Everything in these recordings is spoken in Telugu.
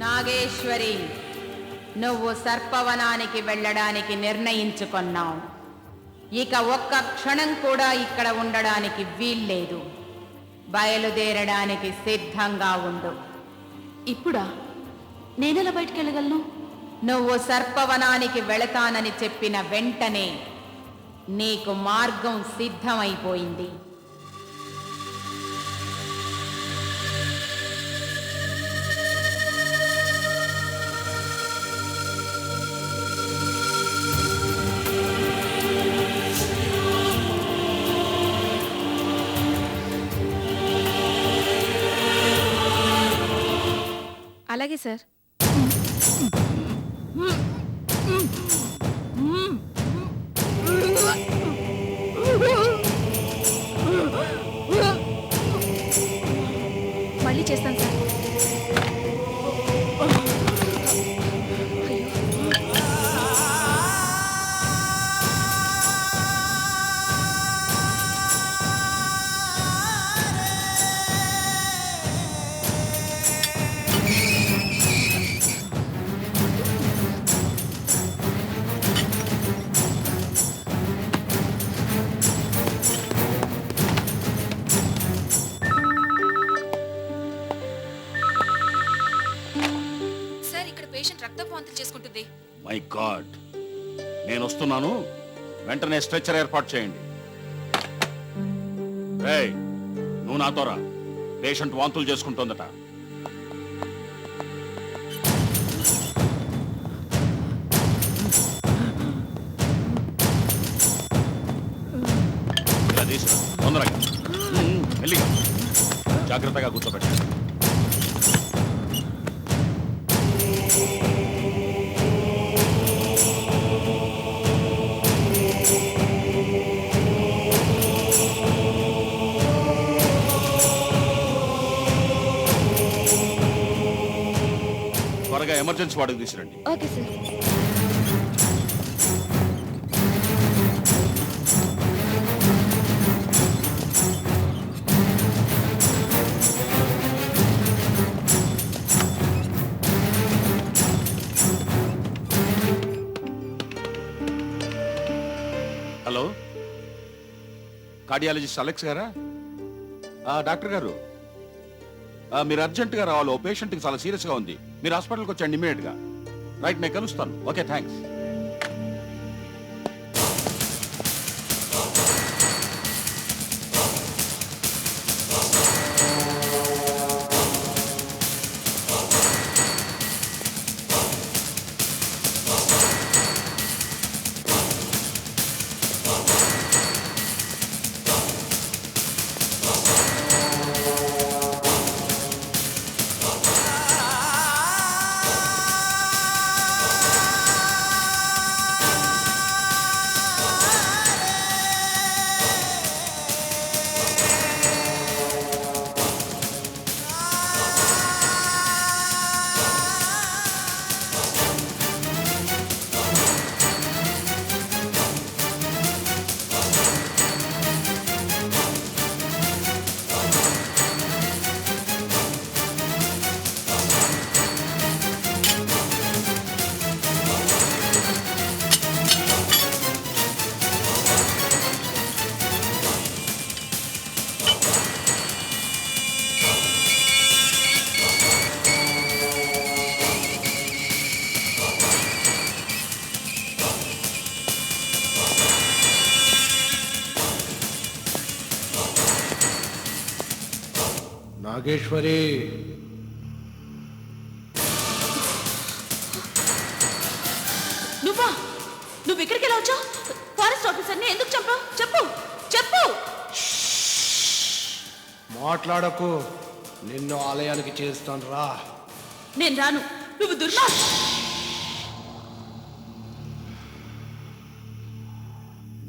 నాగేశ్వరి, నువ్వు సర్పవనానికి వెళ్ళడానికి నిర్ణయించుకున్నావు. ఇక ఒక్క క్షణం కూడా ఇక్కడ ఉండడానికి వీల్లేదు. బయలుదేరడానికి సిద్ధంగా ఉండు. ఇప్పుడా? నేనెలా బయటికి వెళ్ళగలను? నువ్వు సర్పవనానికి వెళతానని చెప్పిన వెంటనే నీకు మార్గం సిద్ధమైపోయింది. అలాగే సార్. మళ్ళీ చేస్తాను సార్. పేషెంట్ రక్తపోంతులు చేసుకుంటుంది. మై గాడ్, నేను వస్తున్నాను. వెంటనే స్ట్రెచర్ ఏర్పాటు చేయండి. ఏయ్, నువ్వు నాతో రా. పేషెంట్ వాంతులు చేసుకుంటుందట. ఇలా తీసుకురా తొందరగా, మెల్లిగా, జాగ్రత్తగా కూర్చోబెట్టండి. త్వరగా ఎమర్జెన్సీ వార్డుకు తీసుకురండి. Okay sir. Hello, cardiologist Alex గారా? డాక్టర్ గారు, మీరు అర్జెంటుగా రావాలి. ఓ పేషెంట్కి చాలా సీరియస్గా ఉంది. మీరు హాస్పిటల్కి వచ్చండి ఇమీడియట్గా. రైట్, నేను కలుస్తాను. Okay, thanks. నాగేశ్వరి, నువ్వు ఇక్కడికి ఎలా వచ్చావు? ఫారెస్ట్ ఆఫీసర్ని ఎందుకు చంపావు? చెప్పు చెప్పు. మాట్లాడకు. నిన్ను ఆలయానికి చేస్తాను రా. నేను రాను. నువ్వు దుర్మార్గుడు.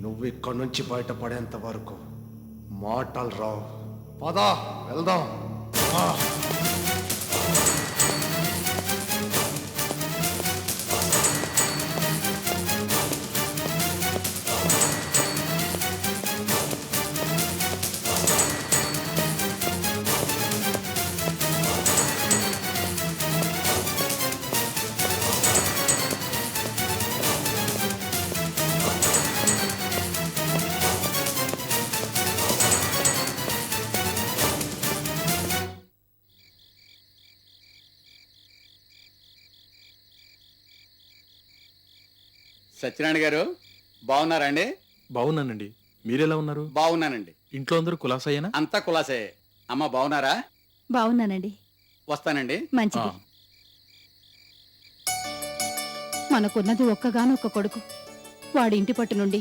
నువ్వు ఇక్కడి నుంచి బయటపడేంత వరకు మాటలు రావు. పదా వెళ్దాం. సత్యనారాయణ గారు బాగున్నారండి? బాగున్నానండి. మీరెలా ఉన్నారు? బాగున్నానండి. ఇంట్లో అందరూ కులాసయ్యేనా? అంతా కులాసే. అమ్మ బాగున్నారా? బాగున్నానండి. వస్తానండి. మంచిది. ఆ. మనకున్నది ఒక్కగానొక్క కొడుకు. వాడి ఇంటి పట్టు నుండి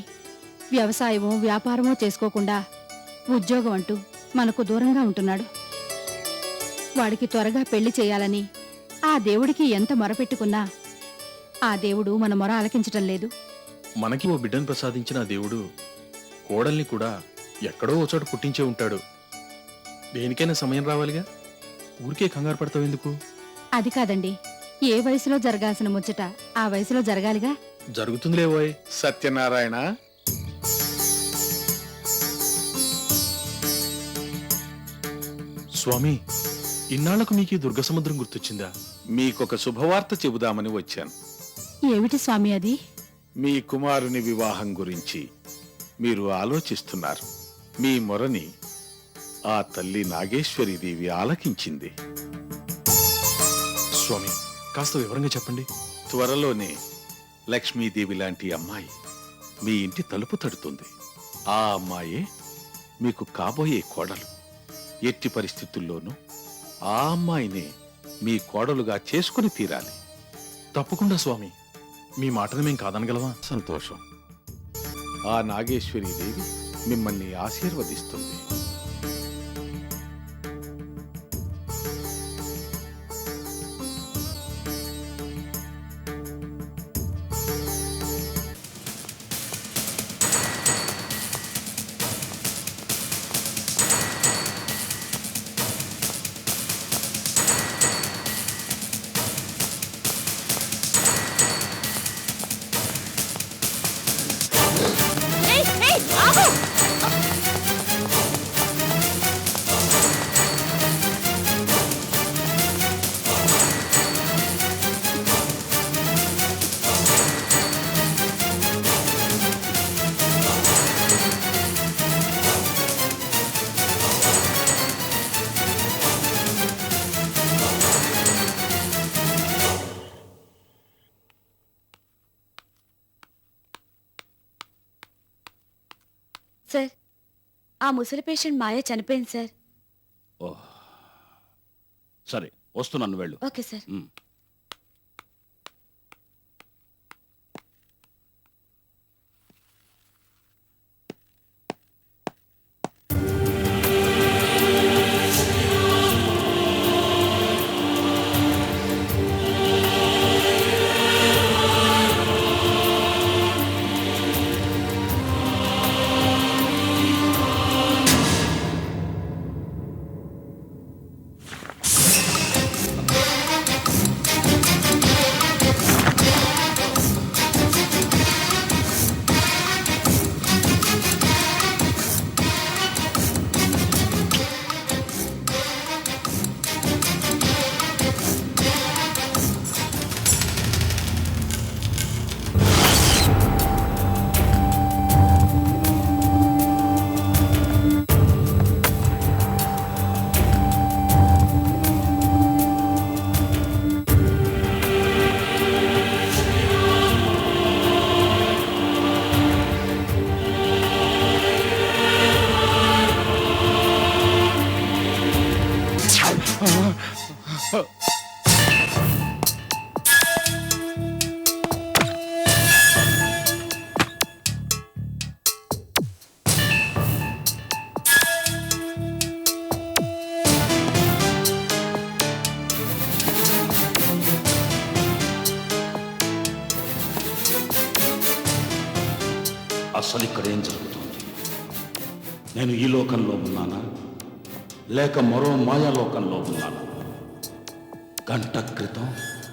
వ్యవసాయమో వ్యాపారమో చేసుకోకుండా ఉద్యోగం అంటూ మనకు దూరంగా ఉంటున్నాడు. వాడికి త్వరగా పెళ్లి చేయాలని ఆ దేవుడికి ఎంత మొరపెట్టుకున్నా ఆ దేవుడు మన మొర ఆలకించటం లేదు. మనకి ఓ బిడ్డను ప్రసాదించిన ఆ దేవుడు కోడల్ని కూడా ఎక్కడో ఓ చోట పుట్టించే ఉంటాడు. దేనికైనా సమయం రావాలిగా. ఊరికే కంగారు పడతావు ఎందుకు? అది కాదండి, ఏ వయసులో జరగాల్సిన ముచ్చట ఆ వయసులో జరగాలిగా. జరుగుతుందిలేవోయ్. సత్యనారాయణ, స్వామి, ఇన్నాళ్లకు మీకు ఈ దుర్గ సముద్రం గుర్తొచ్చిందా? మీకొక శుభవార్త చెబుదామని వచ్చాను. ఏమిటి స్వామి అది? మీ కుమారుని వివాహం గురించి మీరు ఆలోచిస్తున్నారు. మీ మొరని ఆ తల్లి నాగేశ్వరీదేవి ఆలకించింది. స్వామి, కాస్త వివరంగా చెప్పండి. త్వరలోనే లక్ష్మీదేవి లాంటి అమ్మాయి మీ ఇంటి తలుపు తడుతుంది. ఆ అమ్మాయే మీకు కాబోయే కోడలు. ఎట్టి పరిస్థితుల్లోనూ ఆ అమ్మాయినే మీ కోడలుగా చేసుకుని తీరాలి. తప్పకుండా స్వామి, మీ మాటను మేం కాదనగలవా? సంతోషం. ఆ నాగేశ్వరీదేవి మిమ్మల్ని ఆశీర్వదిస్తుంది. సార్, ఆ ముసలి పేషెంట్ మాయ చనిపోయింది సార్. ఓహ్, సరే వస్తున్నాను, వెళ్ళు. Okay sir. ఉమ్. అసలు ఇక్కడ ఏం జరుగుతుంది? నేను ఈ లోకంలో ఉన్నానా, లేక మరో మాయాలోకంలో ఉన్నానా? గంట క్రితం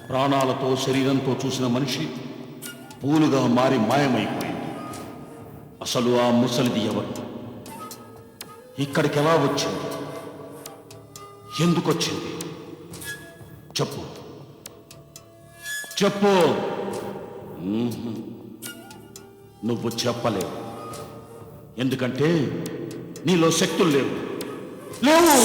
ప్రాణాలతో శరీరంతో చూసిన మనిషి పూలుగా మారి మాయమైపోయింది. అసలు ఆ ముసలిది ఎవరు? ఇక్కడికి ఎలా వచ్చింది? ఎందుకొచ్చింది? చెప్పు చెప్పు. నువ్వు చెప్పలేవు, ఎందుకంటే నీలో శక్తులు లేవు. లేవు.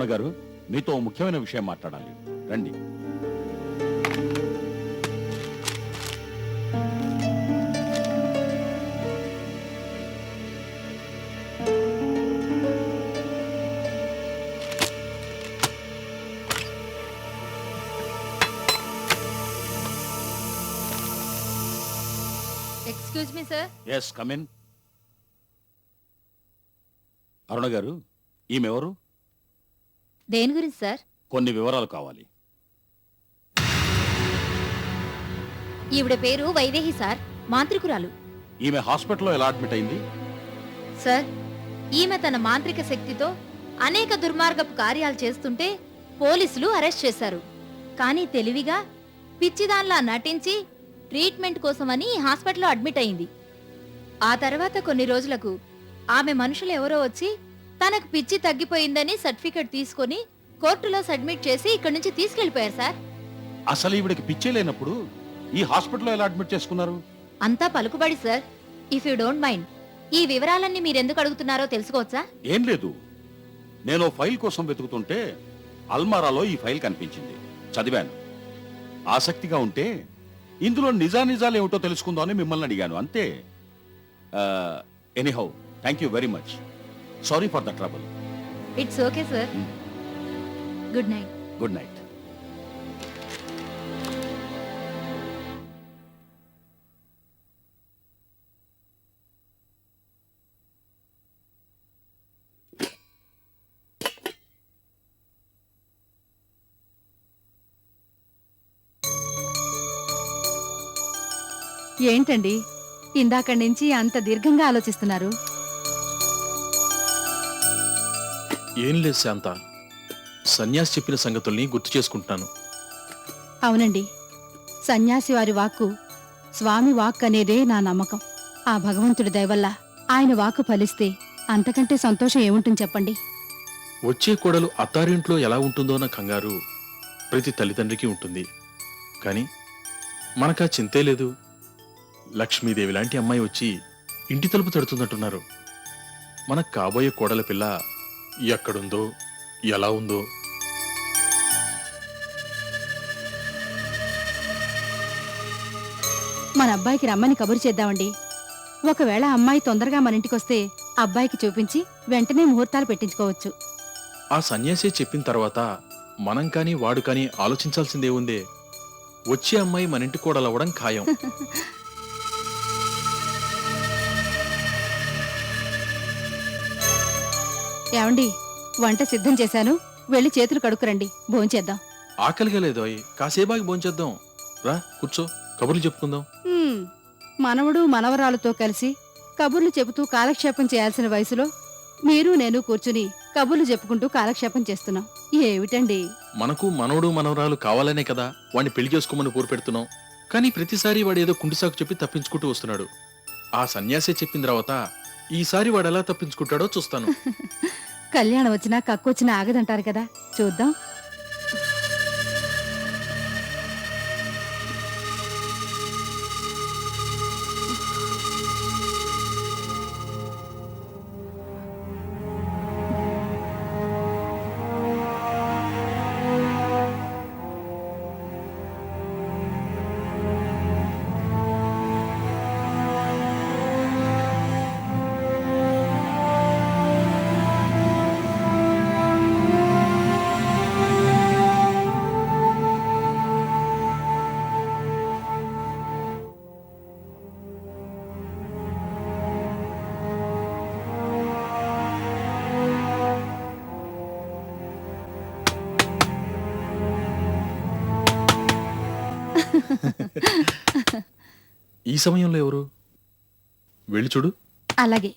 అరుణ గారు, మీతో ఓ ముఖ్యమైన విషయం మాట్లాడాలి. రండి. Excuse me sir. Yes, come in. Aruna గారు, ఈమెవరు? దేని గురించి సార్? కొన్ని వివరాలు కావాలి. ఈవిడ పేరు వైదేహి సార్, మాంత్రికురాలు. ఈమె హాస్పిటల్లో ఎలా అడ్మిట్ అయింది? సార్, ఈమె తన మాంత్రిక శక్తితో అనేక దుర్మార్గపు కార్యాలు చేస్తుంటే పోలీసులు అరెస్ట్ చేశారు. కానీ తెలివిగా పిచ్చిదాన్లా నటించి ట్రీట్మెంట్ కోసమని ఈ హాస్పిటల్లో అడ్మిట్ అయింది. ఆ తర్వాత కొన్ని రోజులకు ఆమె మనుషులు ఎవరో వచ్చి తనకు పిచ్చి తగ్గిపోయిందని సర్టిఫికెట్ తీసుకొని కోర్టులో సబ్మిట్ చేసి ఇక్కడి నుంచి తీసుకెళ్లిపోయారు సార్. అసలు ఈవిడికి పిచ్చే లేనప్పుడు ఈ హాస్పిటల్లో ఎలా అడ్మిట్ చేసుకున్నారు? అంతా పలుకుబడి sir. If you don't mind, ఈ వివరాలన్నీ మీరెందుకు అడుగుతున్నారో తెలుసుకోవచ్చా? ఏం లేదు, నేను ఓ ఫైల్ కోసం వెతుకుతుంటే అల్మారాలో ఈ ఫైల్ కనిపించింది. చదివాను. ఆసక్తిగా ఉంటే ఇందులో నిజానిజాలు ఏమిటో తెలుసుకుందామని మిమ్మల్ని అడిగాను, అంతే. Anyhow, thank you very much. Sorry for the trouble. It's okay sir. Good night. Good night. ఏంటండి ఇందాక నుంచి అంత దీర్ఘంగా ఆలోచిస్తున్నారు? ఏం లేదు శాంత, సన్యాసి చెప్పిన సంగతుల్ని గుర్తు చేసుకుంటున్నాను. అవునండి, సన్యాసి వారి వాక్కు స్వామి వాక్ అనేదే నా నమ్మకం. ఆ భగవంతుడి దయవల్ల ఆయన వాక్కు ఫలిస్తే అంతకంటే సంతోషం ఏముంటుంది చెప్పండి. వచ్చే కోడలు అత్తారింట్లో ఎలా ఉంటుందోన్న కంగారు ప్రతి తల్లిదండ్రికి ఉంటుంది. కానీ మనకా చింతే లేదు. లక్ష్మీదేవి లాంటి అమ్మాయి వచ్చి ఇంటి తలుపు తడుతున్నట్టున్నారు. మనకు కాబోయే కోడల పిల్ల ఎక్కడుందో, ఎలా ఉందో. మన అబ్బాయికి రమ్మని కబురు చేద్దామండి. ఒకవేళ అమ్మాయి తొందరగా మన ఇంటికొస్తే అబ్బాయికి చూపించి వెంటనే ముహూర్తాలు పెట్టించుకోవచ్చు. ఆ సన్యాసే చెప్పిన తర్వాత మనం కానీ వాడు కానీ ఆలోచించాల్సిందే ఉందే. వచ్చే అమ్మాయి మన ఇంటి కోడలవ్వడం ఖాయం. ఏమండి, వంట సిద్ధం చేశాను, వెళ్ళి చేతులు కడుక్కురండి, భోంచేద్దాం. ఆకలిగా లేదోయ్, కాసేపాకి భోంచేద్దాం. రా కూర్చో, కబుర్లు చెప్పుకుందాం. మనవడు మనవరాలతో కలిసి కబుర్లు చెబుతూ కాలక్షేపం చేయాల్సిన వయసులో మీరు నేను కూర్చుని కబుర్లు చెప్పుకుంటూ కాలక్షేపం చేస్తున్నాం. ఏమిటండి? మనకు మనవడు మనవరాలు కావాలనే కదా వాడిని పెళ్లి చేసుకోమని పోరు పెడుతున్నాం. కానీ ప్రతిసారి వాడు ఏదో కుంటిసాకు చెప్పి తప్పించుకుంటూ వస్తున్నాడు. ఆ సన్యాసే చెప్పిన తర్వాత ఈసారి వాడు ఎలా తప్పించుకుంటాడో చూస్తాను. కళ్యాణం వచ్చినా కక్కొచ్చినా ఆగదంటారు కదా, చూద్దాం. ఈ సమయంలో ఎవరు? వెళ్ళి చూడు. అలాగే.